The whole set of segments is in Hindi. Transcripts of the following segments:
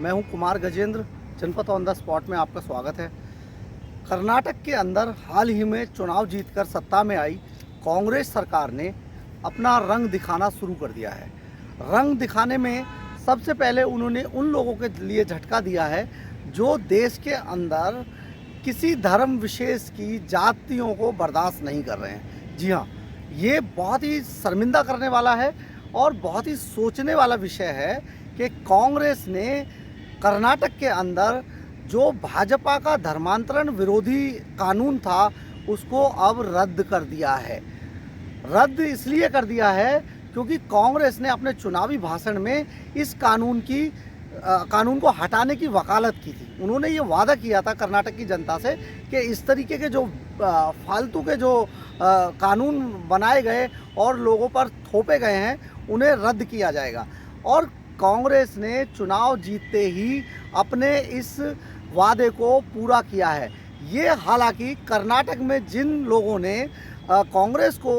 मैं हूं कुमार गजेंद्र, जनपद ऑन द स्पॉट में आपका स्वागत है। कर्नाटक के अंदर हाल ही में चुनाव जीतकर सत्ता में आई कांग्रेस सरकार ने अपना रंग दिखाना शुरू कर दिया है। रंग दिखाने में सबसे पहले उन्होंने उन लोगों के लिए झटका दिया है जो देश के अंदर किसी धर्म विशेष की जातियों को बर्दाश्त नहीं कर रहे हैं। जी हाँ, ये बहुत ही शर्मिंदा करने वाला है और बहुत ही सोचने वाला विषय है कि कांग्रेस ने कर्नाटक के अंदर जो भाजपा का धर्मांतरण विरोधी कानून था उसको अब रद्द कर दिया है। रद्द इसलिए कर दिया है क्योंकि कांग्रेस ने अपने चुनावी भाषण में इस कानून को हटाने की वकालत की थी। उन्होंने ये वादा किया था कर्नाटक की जनता से कि इस तरीके के जो फालतू के जो कानून बनाए गए और लोगों पर थोपे गए हैं उन्हें रद्द किया जाएगा। और कांग्रेस ने चुनाव जीतते ही अपने इस वादे को पूरा किया है। ये हालांकि कर्नाटक में जिन लोगों ने कांग्रेस को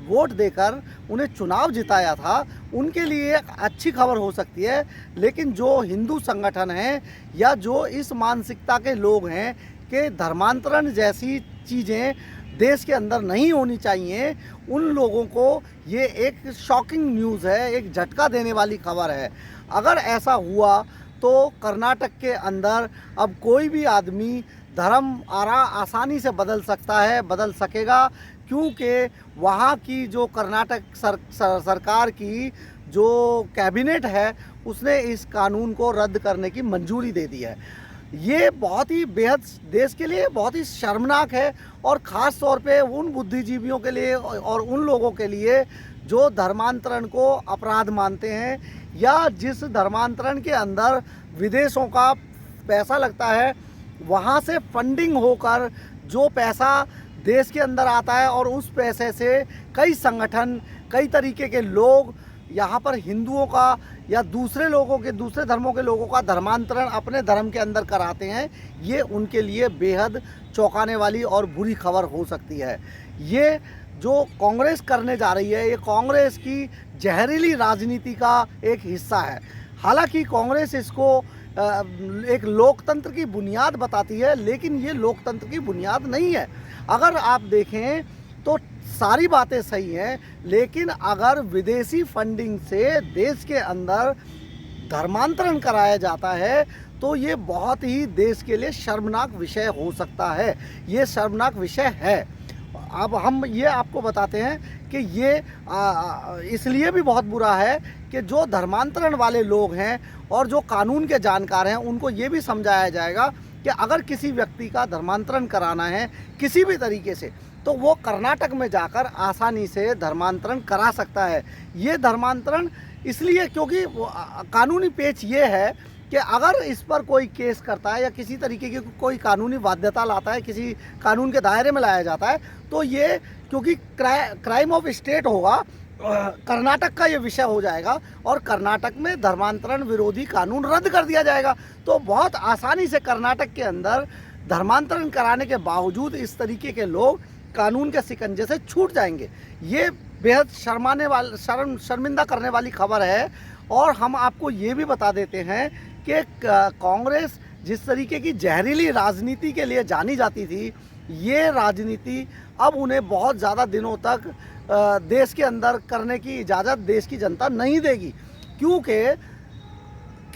वोट देकर उन्हें चुनाव जिताया था उनके लिए एक अच्छी खबर हो सकती है, लेकिन जो हिंदू संगठन हैं या जो इस मानसिकता के लोग हैं कि धर्मांतरण जैसी चीज़ें देश के अंदर नहीं होनी चाहिए, उन लोगों को ये एक शॉकिंग न्यूज़ है, एक झटका देने वाली खबर है। अगर ऐसा हुआ तो कर्नाटक के अंदर अब कोई भी आदमी धर्म आसानी से बदल सकेगा, क्योंकि वहाँ की जो कर्नाटक सरकार की जो कैबिनेट है उसने इस कानून को रद्द करने की मंजूरी दे दी है। ये बहुत ही बेहद देश के लिए बहुत ही शर्मनाक है और ख़ास तौर पे उन बुद्धिजीवियों के लिए और उन लोगों के लिए जो धर्मांतरण को अपराध मानते हैं या जिस धर्मांतरण के अंदर विदेशों का पैसा लगता है, वहाँ से फंडिंग होकर जो पैसा देश के अंदर आता है और उस पैसे से कई संगठन, कई तरीके के लोग यहाँ पर हिंदुओं का या दूसरे धर्मों के लोगों का धर्मांतरण अपने धर्म के अंदर कराते हैं। ये उनके लिए बेहद चौंकाने वाली और बुरी खबर हो सकती है। ये जो कांग्रेस करने जा रही है, ये कांग्रेस की जहरीली राजनीति का एक हिस्सा है। हालांकि कांग्रेस इसको एक लोकतंत्र की बुनियाद बताती है, लेकिन ये लोकतंत्र की बुनियाद नहीं है। अगर आप देखें तो सारी बातें सही हैं, लेकिन अगर विदेशी फंडिंग से देश के अंदर धर्मांतरण कराया जाता है तो ये बहुत ही देश के लिए शर्मनाक विषय हो सकता है। ये शर्मनाक विषय है। अब हम ये आपको बताते हैं कि ये इसलिए भी बहुत बुरा है कि जो धर्मांतरण वाले लोग हैं और जो कानून के जानकार हैं उनको ये भी समझाया जाएगा कि अगर किसी व्यक्ति का धर्मांतरण कराना है किसी भी तरीके से तो वो कर्नाटक में जाकर आसानी से धर्मांतरण करा सकता है। ये धर्मांतरण इसलिए क्योंकि कानूनी पेच ये है कि अगर इस पर कोई केस करता है या किसी तरीके की कोई कानूनी बाध्यता लाता है, किसी कानून के दायरे में लाया जाता है, तो ये क्योंकि क्राइम ऑफ स्टेट होगा, कर्नाटक का ये विषय हो जाएगा और कर्नाटक में धर्मांतरण विरोधी कानून रद्द कर दिया जाएगा। तो बहुत आसानी से कर्नाटक के अंदर धर्मांतरण कराने के बावजूद इस तरीके के लोग कानून के शिकंजे से छूट जाएंगे। ये बेहद शर्मिंदा करने वाली खबर है। और हम आपको ये भी बता देते हैं कि कांग्रेस जिस तरीके की जहरीली राजनीति के लिए जानी जाती थी, ये राजनीति अब उन्हें बहुत ज़्यादा दिनों तक देश के अंदर करने की इजाज़त देश की जनता नहीं देगी, क्योंकि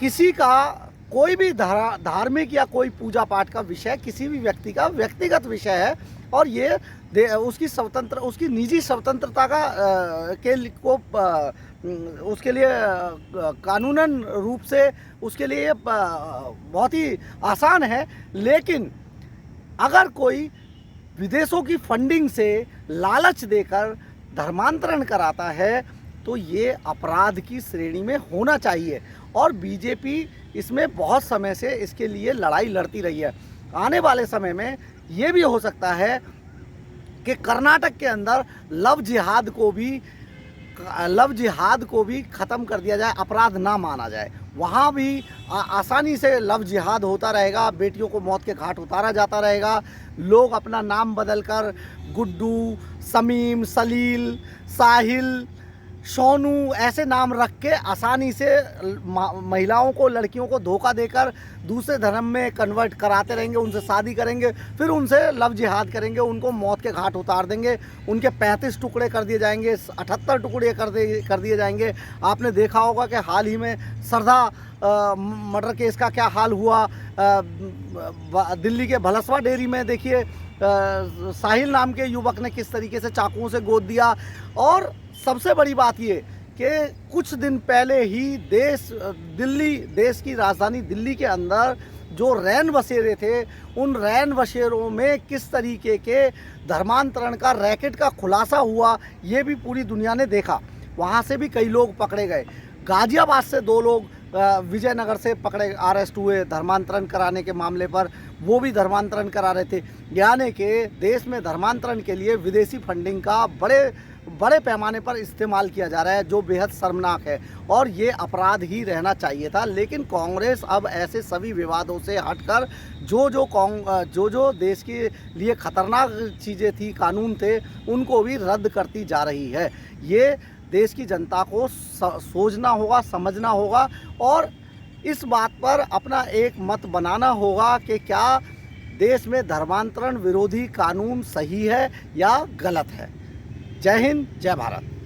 किसी का कोई भी धार्मिक या कोई पूजा पाठ का विषय किसी भी व्यक्ति का व्यक्तिगत विषय है और ये उसकी निजी स्वतंत्रता उसके लिए कानूनन रूप से उसके लिए बहुत ही आसान है। लेकिन अगर कोई विदेशों की फंडिंग से लालच देकर धर्मांतरण कराता है तो ये अपराध की श्रेणी में होना चाहिए और बीजेपी इसमें बहुत समय से इसके लिए लड़ाई लड़ती रही है। आने वाले समय में ये भी हो सकता है कि कर्नाटक के अंदर लव जिहाद को भी ख़त्म कर दिया जाए, अपराध ना माना जाए। वहाँ भी आसानी से लव जिहाद होता रहेगा, बेटियों को मौत के घाट उतारा जाता रहेगा। लोग अपना नाम बदलकर गुड्डू, समीम, सलील, साहिल सोनू ऐसे नाम रख के आसानी से महिलाओं को, लड़कियों को धोखा देकर दूसरे धर्म में कन्वर्ट कराते रहेंगे, उनसे शादी करेंगे, फिर उनसे लव जिहाद करेंगे, उनको मौत के घाट उतार देंगे, उनके 35 टुकड़े कर दिए जाएंगे, 78 टुकड़े कर दिए जाएंगे। आपने देखा होगा कि हाल ही में सरधा मर्डर केस का क्या हाल हुआ। दिल्ली के भलसवा डेयरी में देखिए साहिल नाम के युवक ने किस तरीके से चाकुओं से गोद दिया। और सबसे बड़ी बात ये कि कुछ दिन पहले ही देश की राजधानी दिल्ली के अंदर जो रैन बसेरे थे, उन रैन बसेरों में किस तरीके के धर्मांतरण का रैकेट का खुलासा हुआ, ये भी पूरी दुनिया ने देखा। वहाँ से भी कई लोग पकड़े गए। गाजियाबाद से 2 लोग विजयनगर से अरेस्ट हुए धर्मांतरण कराने के मामले पर। वो भी धर्मांतरण करा रहे थे। यानी कि देश में धर्मांतरण के लिए विदेशी फंडिंग का बड़े पैमाने पर इस्तेमाल किया जा रहा है, जो बेहद शर्मनाक है और ये अपराध ही रहना चाहिए था। लेकिन कांग्रेस अब ऐसे सभी विवादों से हटकर जो देश के लिए खतरनाक चीज़ें थी, कानून थे, उनको भी रद्द करती जा रही है। ये देश की जनता को सोचना होगा, समझना होगा और इस बात पर अपना एक मत बनाना होगा कि क्या देश में धर्मांतरण विरोधी कानून सही है या गलत है। जय हिंद, जय भारत।